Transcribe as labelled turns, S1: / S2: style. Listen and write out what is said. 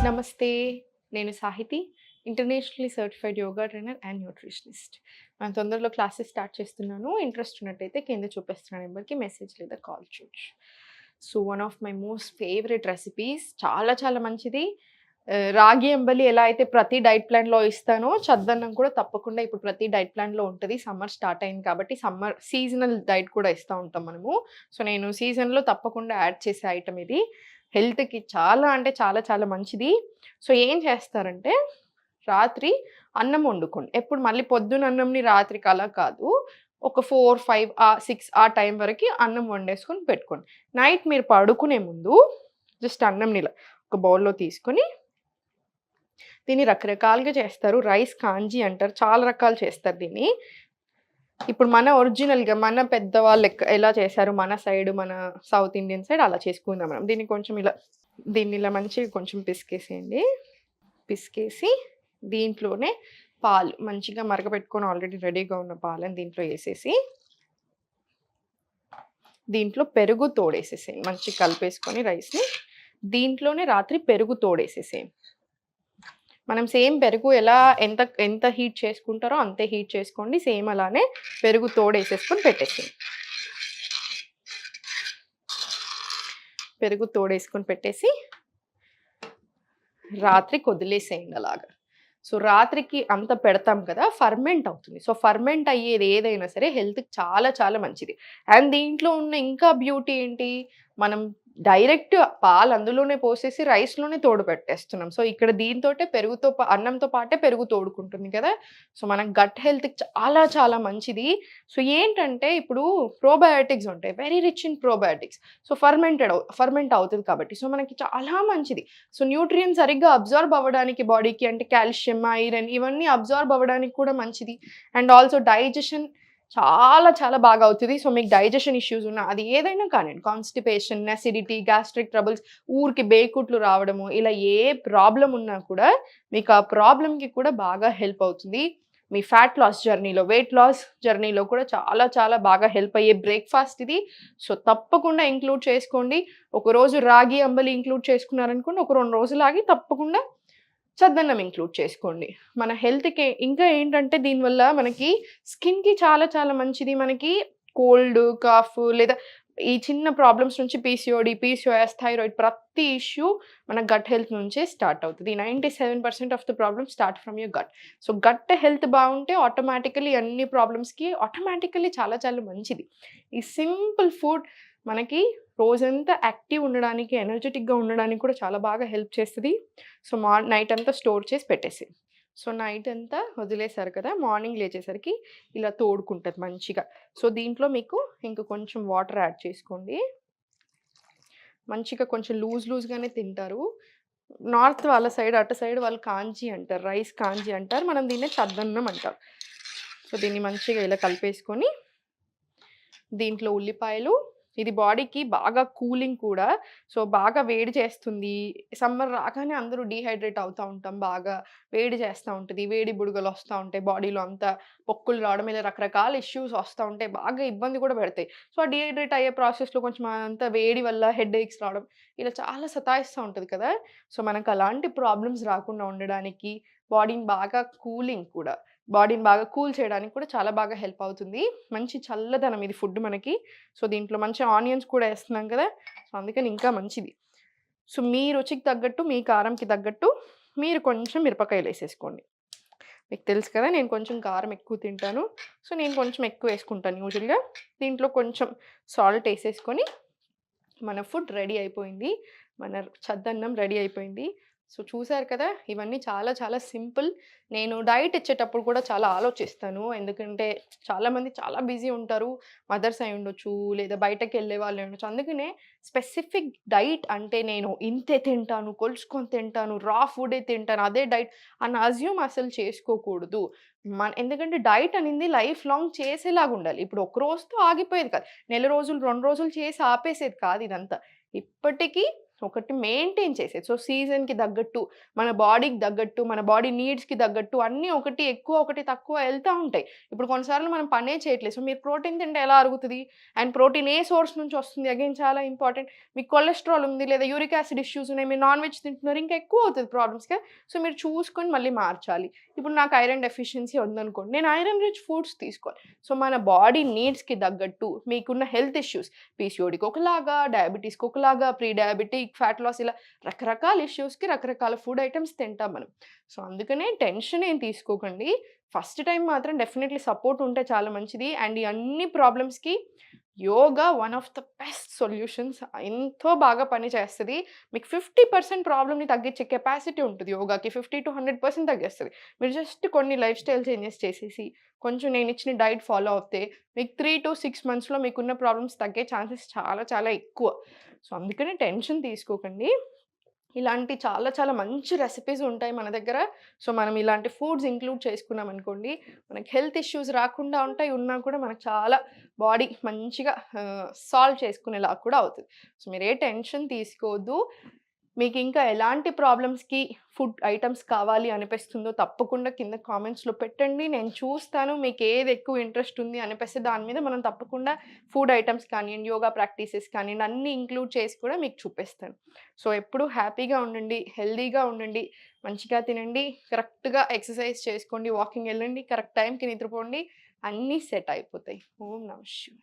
S1: నమస్తే. నేను Sahithi. Internationally certified yoga trainer and nutritionist. మనం తొందరలో క్లాసెస్ స్టార్ట్ చేస్తున్నాను. ఇంట్రెస్ట్ ఉన్నట్టయితే కింద చూపిస్తున్న నెంబర్‌కి మెసేజ్ లేదా కాల్ చేయొచ్చు. So, one of my most favourite recipes చాలా చాలా మంచిది. రాగి అంబలి ఎలా అయితే ప్రతి డైట్ ప్లాన్‌లో ఇస్తానో, చద్దన్నం కూడా తప్పకుండా ఇప్పుడు ప్రతి డైట్ ప్లాన్‌లో ఉంటది. సమ్మర్ స్టార్ట్ అయింది కాబట్టి సమ్మర్ సీజనల్ డైట్ కూడా ఇస్తా ఉంటాం మనము. సో, నేను సీజన్‌లో తప్పకుండా యాడ్ చేసే ఐటెమ్ ఇది. హెల్త్‌కి చాలా అంటే చాలా చాలా మంచిది. సో, ఏం చేస్తారంటే రాత్రి అన్నం వండుకోండి. ఎప్పుడు మళ్ళీ పొద్దున అన్నంని రాత్రికి అలా కాదు. ఒక 4, 5 6 ఆ టైం వరకి అన్నం వండేసుకొని పెట్టుకోండి. నైట్ మీరు పడుకునే ముందు జస్ట్ అన్నంని ఇలా ఒక బౌల్‌లో తీసుకొని దీన్ని రకరకాలుగా చేస్తారు. రైస్ కాంజీ అంటారు. చాలా రకాలు చేస్తారు దీన్ని. ఇప్పుడు మన ఒరిజినల్‌గా మన పెద్దవాళ్ళు ఎలా చేశారు మన సైడ్, మన సౌత్ ఇండియన్ సైడ్ అలా చేసుకుందాం మనం. దీన్ని ఇలా మంచిగా కొంచెం పిసికేసేయండి. పిసికేసి దీంట్లోనే పాలు మంచిగా మరగపెట్టుకొని ఆల్రెడీ రెడీగా ఉన్న పాలని దీంట్లో ఏసేసి, దీంట్లో పెరుగు తోడేసేసేయండి. మంచిగా కలిపేసుకొని రైస్‌ని దీంట్లోనే రాత్రి పెరుగు తోడేసేసేయండి. మనం సేమ్ పెరుగు ఎలా ఎంత ఎంత హీట్ చేసుకుంటారో అంతే హీట్ చేసుకోండి. సేమ్ అలానే పెరుగు తోడేసేసుకొని పెట్టేసేయండి. పెరుగు తోడేసుకొని పెట్టేసి రాత్రికి వదిలేసేయండి అలాగా. సో, రాత్రికి అంత పెడతాం కదా! ఫర్మెంట్ అవుతుంది. సో, ఫర్మెంట్ అయ్యేది ఏదైనా సరే హెల్త్‌కి చాలా చాలా మంచిది. అండ్ దీంట్లో ఉన్న ఇంకా బ్యూటీ ఏంటి? మనం డైరెక్ట్ పాలు అందులోనే పోసేసి రైస్‌లోనే తోడు పెట్టేస్తున్నాం. సో, ఇక్కడ దీనితోటే అన్నంతో పాటే పెరుగు తోడుకుంటుంది కదా! సో, మన గట్ హెల్త్‌కి చాలా చాలా మంచిది. సో, ఏంటంటే ఇప్పుడు ప్రోబయోటిక్స్ ఉంటాయి. Very rich in probiotics. So, ferment అవుతది కాబట్టి. సో, మనకి చాలా మంచిది. సో, న్యూట్రియంట్స్ సరిగ్గా అబ్జార్బ్ అవ్వడానికి బాడీకి అంటే కాల్షియం, ఐరన్ ఇవన్నీ అబ్జార్బ్ అవ్వడానికి కూడా మంచిది. అండ్ ఆల్సో డైజెషన్ చాలా చాలా బాగా అవుతది. సో, మీకు డైజెషన్ ఇష్యూస్ ఉన్నా అది ఏదైనా కానియండి కాన్‌స్టిపేషన్, అసిడిటీ, గ్యాస్ట్రిక్ ట్రబుల్స్, ఊరికే బేకుట్లు రావడము ఇలా ఏ ప్రాబ్లమ్ ఉన్నా కూడా మీకు ఆ ప్రాబ్లమ్‌కి కూడా బాగా హెల్ప్ అవుతుంది. మీ ఫ్యాట్ లాస్ జర్నీలో, వెయిట్ లాస్ జర్నీలో కూడా చాలా చాలా బాగా హెల్ప్ అయ్యే బ్రేక్‌ఫాస్ట్ ఇది. సో, తప్పకుండా ఇంక్లూడ్ చేసుకోండి. ఒకరోజు రాగి అంబలి ఇంక్లూడ్ చేసుకున్నారనుకోండి, ఒక 2 రోజులు ఆగి తప్పకుండా చద్దన్నం ఇంక్లూడ్ చేసుకోండి. మన హెల్త్‌కి ఇంకా ఏంటంటే దీనివల్ల మనకి స్కిన్‌కి చాలా చాలా మంచిది. మనకి కోల్డ్, కాఫ్ లేదా ఈ చిన్న ప్రాబ్లమ్స్ నుంచి పీసీఓడీ, పీసీఓఎస్, థైరాయిడ్ ప్రతి ఇష్యూ మన గట్ హెల్త్ నుంచే స్టార్ట్ అవుతది. 97% of the problems start from your gut. So, gut health బావుంటే ఆటోమేటికల్లీ అన్ని ప్రాబ్లమ్స్‌కి ఆటోమేటికల్లీ చాలా చాలా మంచిది. ఈ సింపుల్ ఫుడ్ మనకి రోజంతా యాక్టివ్ ఉండడానికి, ఎనర్జిటిక్‌గా ఉండడానికి కూడా చాలా బాగా హెల్ప్ చేస్తది. సో, నైట్ అంతా స్టోర్ చేసి పెట్టేసేయి. సో, నైట్ అంతా వదిలేసారు కదా! మార్నింగ్ లేచేసరికి ఇలా తోడుకుంటది మంచిగా. సో, దీంట్లో మీకు ఇంక కొంచెం వాటర్ యాడ్ చేసుకోండి. మంచిగా కొంచెం లూజ్‌గానే తింటారు. నార్త్ వాళ్ళ సైడ్ అటు సైడ్ వాళ్ళు కాంజీ అంటారు. రైస్ కాంజీ అంటారు. మనం దీన్నే చద్దన్నం అంటాం. సో, దీన్ని మంచిగా ఇలా కలిపేసుకొని దీంట్లో ఉల్లిపాయలు ఇది బాడీకి బాగా కూలింగ్ కూడా. సో, బాగా వేడి చేస్తుంది. సమ్మర్ రాగానే అందరూ డీహైడ్రేట్ అవుతా ఉంటాం బాగా. వేడి చేస్తా ఉంటది. వేడి బుడగలొస్తా ఉంటాయి. బాడీలో అంతా పొక్కులు రావడం ఇలా రకరకాల ఇష్యూస్ వస్తా ఉంటాయి. బాగా ఇబ్బంది కూడా పెడతాయి. సో, ఆ డీహైడ్రేట్ అయ్యే ప్రాసెస్‌లో కొంచెం అంతా వేడి వల్ల హెడేక్స్ రావడం ఇలా చాలా సతాయిస్తా ఉంటది కదా! సో, మనకు అలాంటి ప్రాబ్లమ్స్ రాకుండా ఉండడానికి బాడీని బాగా బాడీని బాగా కూల్ చేయడానికి కూడా చాలా బాగా హెల్ప్ అవుతుంది. మంచి చల్లదనం ఇది ఫుడ్ మనకి. సో, దీంట్లో మంచి ఆనియన్స్ కూడా ఏస్తున్నాం కదా! సో, అందుకని ఇంకా మంచిది. సో, మీ రుచికి తగ్గట్టు, మీ కారంకి తగ్గట్టు మీరు కొంచెం మిరపకాయలేసేసుకోండి. మీకు తెలుసు కదా! నేను కొంచెం కారం ఎక్కువ తింటాను. సో, నేను కొంచెం ఎక్కువేసుకుంటాను యూజువల్‌గా. దీంట్లో కొంచెం సాల్ట్ ఏసేసుకొని మన ఫుడ్ రెడీ అయిపోయింది. మన చద్దన్నం రెడీ అయిపోయింది. సో, చూసారు కదా! ఇవన్నీ చాలా చాలా సింపుల్. నేను డైట్ ఇచ్చేటప్పుడు కూడా చాలా ఆలోచిస్తాను. ఎందుకంటే చాలామంది చాలా బిజీ ఉంటారు. మదర్స్ అయ్యుండొచ్చు, లేదా బయటకెళ్ళే వాళ్ళుండొచ్చు. అందుకనే స్పెసిఫిక్ డైట్ అంటే నేను ఇంతే తింటాను, కొలుచుకొని తింటాను, రా ఫుడే తింటాను, అదే డైట్ అని అస్యూమ్ అసలు చేసుకోకూడదు. ఎందుకంటే డైట్ అనేది లైఫ్ లాంగ్ చేసేలాగుండాలి. ఇప్పుడు ఒక రోజుతో ఆగిపోయేది కాదు. నెల రోజులు, 2 రోజులు చేసి ఆపేసేది కాదు ఇదంతా. ఇప్పటికీ ఒకటి మెయింటైన్ చేసేది. సో, సీజన్‌కి తగ్గట్టు, మన బాడీకి తగ్గట్టు, మన బాడీ నీడ్స్‌కి తగ్గట్టు అన్నీ ఒకటి ఎక్కువ, ఒకటి తక్కువ ఎళ్తా ఉంటాయి. ఇప్పుడు కొన్నిసార్లు మనం పనే చేయట్లేదు. సో, మీరు ప్రోటీన్ తింటే ఎలా అరుగుతది? అండ్ ప్రోటీన్ ఏ సోర్స్ నుంచి వస్తుంది? అగైన్ చాలా ఇంపార్టెంట్. మీకు కొలెస్ట్రాల్ ఉంది లేదా యూరిక్ యాసిడ్ ఇష్యూస్ ఉన్నాయి. మీరు నాన్ వెజ్ తింటున్నారు ఇంకా ఎక్కువ అవుతది ప్రాబ్లమ్స్‌గా. సో, మీరు చూసుకొని మళ్ళీ మార్చాలి. ఇప్పుడు నాకు ఐరన్ డెఫిషియన్సీ ఉందనుకోండి. నేను ఐరన్ రిచ్ ఫుడ్స్ తీసుకోవాలి. సో, మన బాడీ నీడ్స్‌కి తగ్గట్టు మీకున్న హెల్త్ ఇష్యూస్ పీసీఓడీకి ఒకలాగా, డయాబెటిస్‌కి ఒకలాగా, ప్రీ డయాబెటిక్, ఫ్యాట్ లాస్ ఇలా రకరకాల ఇష్యూస్‌కి రకరకాల ఫుడ్ ఐటెమ్స్ తింటాం మనం. సో, అందుకనే టెన్షన్ ఏం తీసుకోకండి. ఫస్ట్ టైమ్ మాత్రం డెఫినైట్‌లీ సపోర్ట్ ఉంటే చాలా మంచిది. అండ్ ఈ అన్ని ప్రాబ్లమ్స్‌కి yoga one of the best solutions. ఎంతో బాగా పని చేస్తది. మీకు 50% ప్రాబ్లమ్‌ని తగ్గించే కెపాసిటీ ఉంటది యోగాకి. 50-100% తగ్గేస్తది. మీరు జస్ట్ కొన్ని లైఫ్ స్టైల్ చేంజెస్ చేసేసి, కొంచెం నేనిచ్చిన డైట్ ఫాలో అవుతే, మీకు 3-6 మంత్స్‌లో మీకున్న ప్రాబ్లమ్స్ తగ్గే ఛాన్సెస్ చాలా చాలా ఎక్కువ. సో, అందుకనే టెన్షన్ తీసుకోకండి. ఇలాంటి చాలా చాలా మంచి రెసిపీస్ ఉంటాయి మన దగ్గర. సో, మనం ఇలాంటి ఫుడ్స్ ఇంక్లూడ్ చేసుకున్నామనుకోండి, మనకి హెల్త్ ఇష్యూస్ రాకుండా ఉంటాయి. ఉన్నా కూడా మనకు చాలా బాడీ మంచిగా సాల్వ్ చేసుకునేలాగా కూడా అవుతది. సో, మీరు ఏ టెన్షన్ తీసుకోవద్దు. మీకింకా ఎలాంటి ప్రాబ్లమ్స్‌కి ఫుడ్ ఐటెమ్స్ కావాలి అనిపిస్తుందో తప్పకుండా కింద కామెంట్స్‌లో పెట్టండి. నేను చూస్తాను. మీకేది ఎక్కువ ఇంట్రెస్ట్ ఉంది అనిపిస్తే దాని మీద మనం తప్పకుండా ఫుడ్ ఐటెమ్స్ కానియండి, యోగా ప్రాక్టీసెస్ కానియండి అన్నీ ఇంక్లూడ్ చేసి కూడా మీకు చూపిస్తాను. సో, ఎప్పుడూ హ్యాపీగా ఉండండి, హెల్తీగా ఉండండి, మంచిగా తినండి, కరెక్ట్‌గా ఎక్సర్సైజ్ చేసుకోండి, వాకింగ్ ఎళ్ళండి, కరెక్ట్ టైంకి నిద్రపోండి. అన్నీ సెట్ అయిపోతాయి. ఓం నమః శివాయ.